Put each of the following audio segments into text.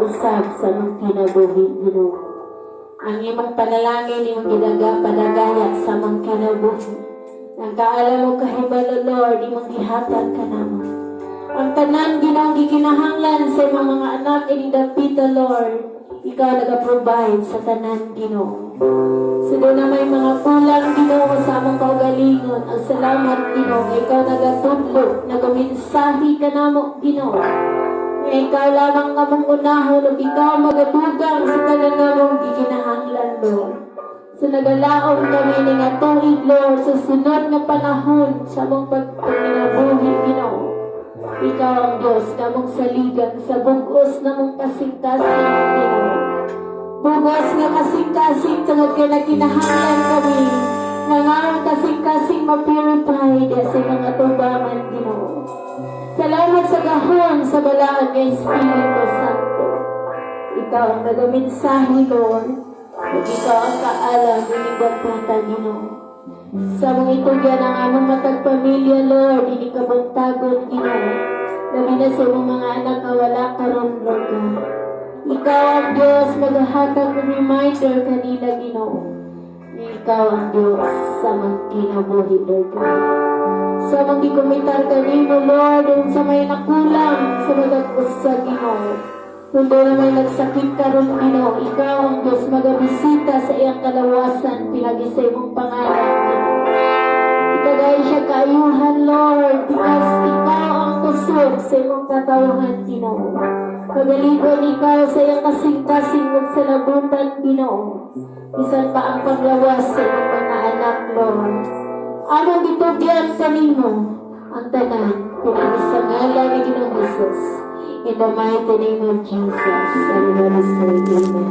usab sa mong kinabuhi, Ginoo. Ang imong panalangin, imong padagayat sa mong kinabuhi. Ang kaalam mo kahibalo, Lord, imong gihatag ka namo. Ang tanan, Ginoo, gikinahanglan sa imong mga anak, inidapita, Lord. Ikaw nag-provide sa tanan, Ginoo. Sila na may mga kulang, Ginoo, sa among kaugalingon. Ang salamat, Ginoo, ikaw nagatudlo, nagaminsahi ka namo, Ginoo. Ikaw lamang among unahon, ug ikaw magadugang sa tanan namong gikinahanglan, Lord. So nagalaom kami ni nga tuig, Lord, sa sunod nga panahon sa among pagkinabuhi, Ginoo. Ikaw ang Diyos namong saligan sa bugos namong kasing-kasing, Ginoo. Bugos nga kasing-kasing tungod kay nagkinahanglan kami. Nangarang kasing-kasing ma-purify diya sa mga tubangan, Ginoo. Salamat sa gahon sa balaan ng Espiritu Santo. Ikaw ang nagaminsahi, Lord. At ikaw ang kaalam ng ibagpata, Ginoo. Sa mga itugyan ang among matagpamilya, Lord, inikabuntagon, Ginoo. Labi na sa mga anak na wala karon, Lord God. Ikaw ang Diyos, maghahatag ng reminder kanila, Ginoo. Ikaw ang Diyos sa mga kinabuhi, Lord God. Sa mga gikumitar kanino, Lord, sa may nakulang, sa magagpusa, Ginoo. Kung doon na may nagsakit karon, Ginoo, ikaw ang Diyos magabisita sa iyang kalawasan, pinagisay mong pangalan, Ginoo. Itagay siya kaayuhan, Lord, because ikaw ang kusog sa iyong katawhan, Ginoo. Pagaligon ikaw sa iyong kasing-kasing magsalabutan, Ginoo. Isan pa ang paglawas sa iyong mga anak, Lord. Among gitugyan kanino ang tanan, sa ngalan ni Ginoong Jesus. In the mighty name of Jesus, everybody say amen. Amen.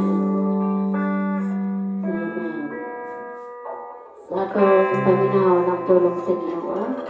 Sa atong paminaw ng tulong sa Ginoo.